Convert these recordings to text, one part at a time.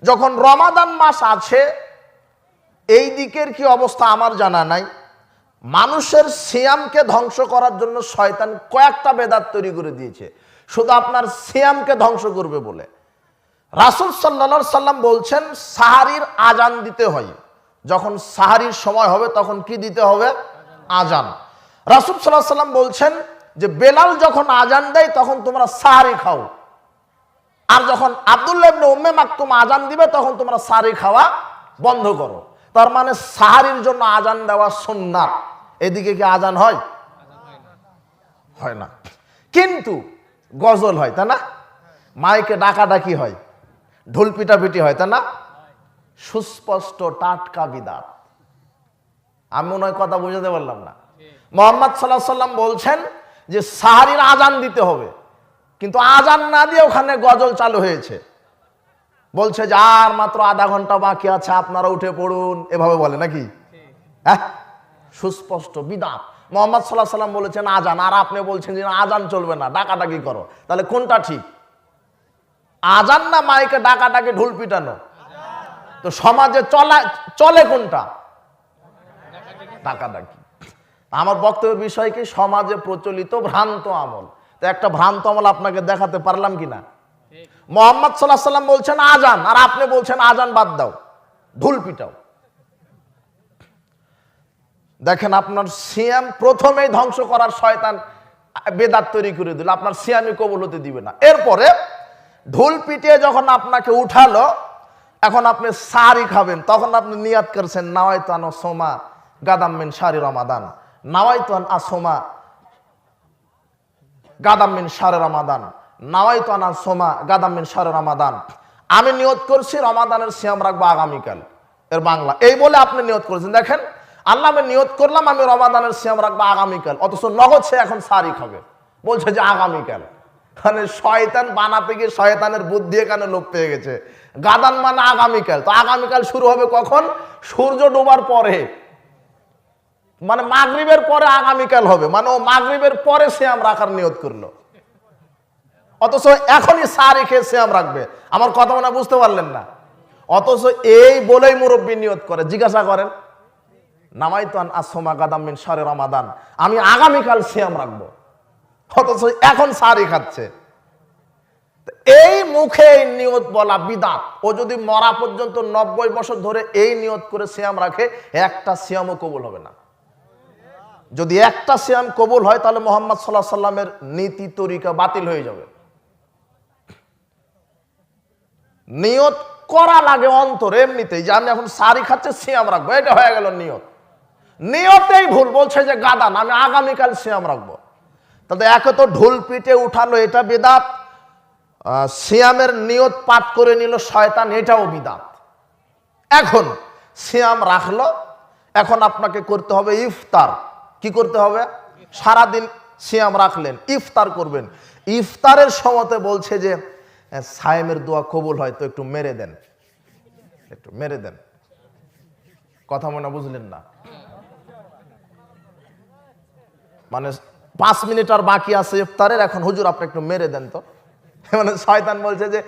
যখন রমাদান মাস আছে, এই দিকের কি অবস্থা আমার জানা নাই, মানুষের সিয়ামকে ধ্বংস করার জন্য শয়তান কয়েকটা বেদাত তৈরি করে দিয়েছে, শুধু আপনার সিয়ামকে ধ্বংস করবে বলে। রাসূল সাল্লাল্লাহু আলাইহি সাল্লাম বলছেন সাহারির আজান দিতে হয়। যখন সাহারির সময় হবে তখন কি দিতে হবে? আজান। রাসূল সাল্লাল্লাহু আলাইহি সাল্লাম বলছেন যে বেলাল যখন আজান দেয় তখন তোমরা সাহারি খাও, আর যখন আব্দুল্লাহ ইবনে উম্মে মাকতুম আজান দিবে তখন তোমরা সাহারি খাওয়া বন্ধ করো। তার মানে সাহারির জন্য আজান দেওয়া সুন্নাত। এদিকে কি আজান হয়? হয় না, কিন্তু গজল হয়, তাই না? মাইকে ডাকাডাকি হয়, ঢোল পিটাপিটি হয়, তাই না? সুস্পষ্ট টাটকা বিদাত। আমি মনে হয় কথা বুঝাতে পারলাম না। মুহাম্মদ সাল্লাল্লাহু আলাইহি সাল্লাম বলছেন যে সাহারির আজান দিতে হবে, কিন্তু আজান না দিয়ে ওখানে গজল চালু হয়েছে, বলছে যে আর মাত্র আধা ঘন্টা বাকি আছে, আপনারা উঠে পড়ুন, এভাবে বলে নাকি? হ্যাঁ, সুস্পষ্ট বিদাত। মুহাম্মদ সাল্লাল্লাহু আলাইহি সাল্লাম বলেছেন আজান, আর আপনি বলছেন যে আজান চলবে না, ডাকাডাকি করো। তাহলে কোনটা ঠিক? আজান না মাইকে ডাকাডাকি ঢোল পিটানো? তো সমাজে চলে কোনটা? ডাকাডাকি। আমার বক্তব্যের বিষয় কি? সমাজে প্রচলিত ভ্রান্ত আমল। তো একটা ভ্রান্ত আমল আপনাকে দেখাতে পারলাম কিনা? মুহাম্মদ সাল্লাল্লাহু আলাইহি সাল্লাম বলছেন আজান, আর আপনি বলছেন আজান বাদ দাও, ঢোল পিটাও। দেখেন, আপনার সিয়াম প্রথমেই ধ্বংস করার শয়তান বেদাত তৈরি করে দিল, আপনার সিয়ামই কবুল হতে দিবে না। এরপরে ঢোল পিটিয়ে যখন আপনাকে উঠালো, এখন আপনি সাহারি খাবেন, তখন আপনি নিয়াত করছেন নাওয়াইতু আন আসুমা গাদাম মিন শাহরি রমাদান, নাওয়াইতু আন আসুমা গাদাম মিন শাহরি রমাদান, নাওয়াইতু আন আসুমা গাদাম মিন শাহরি রমাদান। আমি নিয়ত করছি রমাদানের সিয়াম রাখবো আগামীকাল। এর বাংলা এই বলে আপনি নিয়ত করেছেন। দেখেন, আল্লাহ আমি নিয়ত করলাম আমি রমাদানের সিয়াম রাখবো আগামীকাল, অথচ নগদ সে এখন সাহারি খাবে, বলছে যে আগামীকাল। মানে শয়তান বানাতে গিয়ে শয়তানের বুদ্ধি এখানে লোপ পেয়ে গেছে। গাদান মানে আগামীকাল, তো আগামীকাল শুরু হবে কখন? সূর্য ডোবার পরে, মানে মাগরিবের পরে আগামীকাল হবে, মানে ও মাগরিবের পরে সিয়াম রাখার নিয়ত করলো, অথচ এখনই সাহারি খেয়ে সিয়াম রাখবে। আমার কথা মনে বুঝতে পারলেন না? অথচ এই বলেই মুরব্বী নিয়ত করে। জিজ্ঞাসা করেন, নামাইতু আন আসুমা গাদাম মিন শাহরি রমাদান, আমি আগামীকাল সিয়াম রাখবো, অথচ এখন সাহারি খাচ্ছে। এই মুখে এই নিয়ত বলা বিদাত। ও যদি মরা পর্যন্ত 90 বছর ধরে এই নিয়ত করে সিয়াম রাখে, একটা সিয়ামও কবুল হবে না। যদি একটা সিয়াম কবুল হয় তাহলে মুহাম্মদ সাল্লাল্লাহু আলাইহি সাল্লামের নীতি তরিকা বাতিল হয়ে যাবে। নিয়ত করা লাগে অন্তরে, এমনিতেই যে আমি এখন সাহারি খাচ্ছে সিয়াম রাখবো, এটা হয়ে গেল নিয়ত। নিয়তেই ভুল, বলছে যে গাদান আমি আগামীকাল সিয়াম রাখবো। তাহলে একে তো ঢোল পিটে উঠালো, এটা বিদাত। সিয়ামের নিয়ত পাঠ করে নিল শয়তান, এটাও বিদাত। এখন সিয়াম রাখলো, এখন আপনাকে করতে হবে ইফতার। কি করতে হবে? সারাদিন সিয়াম রাখলেন, ইফতার করবেন। ইফতারের সময়তে বলছে যে সায়েমের দোয়া কবুল হয়, তো একটু মেরে দেন, একটু মেরে দেন। কথা মনে বুঝলেন না? মানে 5 মিনিট আর বাকি আছে ইফতারের, এখন হুজুর আপনি একটু মেরে দেন তো। মানে শয়তান বলছে যে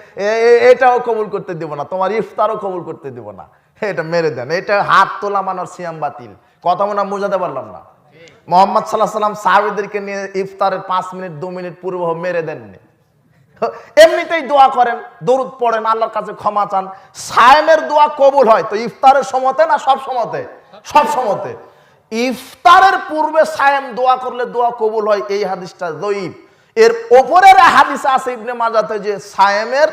এটাও কবুল করতে দিব না, তোমার ইফতারও কবুল করতে দিব না, এটা মেরে দেন। এটা হাত তোলা মানার সিয়াম বাতিল। কথা মনে বুঝাতে পারলাম না? মুহাম্মদ সাল্লাল্লাহু আলাইহি সাল্লাম সাহাবীদেরকে নিয়ে ইফতারের 5 মিনিট 2 মিনিট পূর্ব মেরে দেননি। এমনিতেই দোয়া করেন, দরুদ পড়েন, আল্লাহর কাছে ক্ষমা চান, সায়েমের দোয়া কবুল হয়। তো ইফতারের সময়তে না সব সময়তে? সব সময়তে। ইফতারের পূর্বে সায়েম দোয়া করলে দোয়া কবুল হয়, এই হাদিসটা যঈফ। এর ওপরের হাদিস আছে ইবনে মাজাতে যে সায়েমের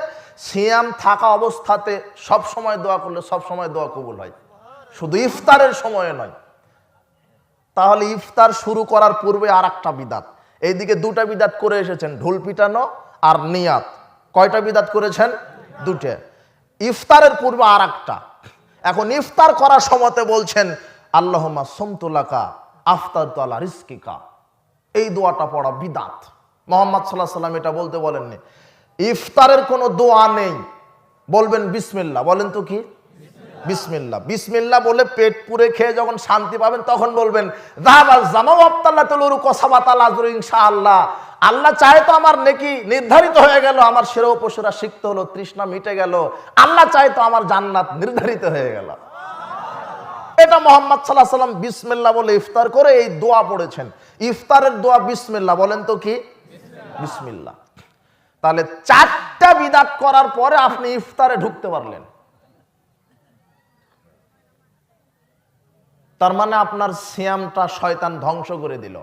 সিয়াম থাকা অবস্থাতে সব সময় দোয়া করলে সব সময় দোয়া কবুল হয়, শুধু ইফতারের সময়ে নয়। তাহলে ইফতার শুরু করার পূর্বে আর একটা বিদাত। এইদিকে দুটা বিদাত করে এসেছেন, ঢোল পিটানো আর নিয়াত। কয়টা বিদাত করেছেন? দুটো। ইফতারের পূর্বে আর একটা। এখন ইফতার করার সময়তে বলছেন আল্লাহুম্মা সুমতু লাকা আফতারতু আলা রিজকিকা, এই দোয়াটা পড়া বিদাত। মুহাম্মদ সাল্লাল্লাহু আলাইহি সাল্লাম এটা বলতে বলেননি। ইফতারের কোনো দোয়া নেই, বলবেন বিসমিল্লাহ। বলেন তো কি? বিসমিল্লাহ। বিসমিল্লাহ বলে পেট পুরে খেয়ে যখন শান্তি পাবেন তখন বলবেন যাহাবাল জামাউ আবতাল্লাতুল কসাবাতাল আজরু ইনশাআল্লাহ। আল্লাহ চায় তো আমার নেকি নির্ধারিত হয়ে গেল, আমার সেরা পশুরা সিক্ত হলো, তৃষ্ণা মিটে গেল। আল্লাহ চায় তো আমার জান্নাত নির্ধারিত হয়ে গেল। এটা মুহাম্মদ সাল্লাল্লাহু আলাইহি ওয়াসাল্লাম বিসমিল্লাহ বলে ইফতার করে এই দোয়া পড়েছেন। ইফতারের দোয়া বিসমিল্লাহ, বলেন তো কি? বিসমিল্লাহ। তাহলে 4টা বিদাত করার পরে আপনি ইফতারে ঢুকতে পারলেন। তার মানে আপনার সিয়ামটা শয়তান ধ্বংস করে দিল।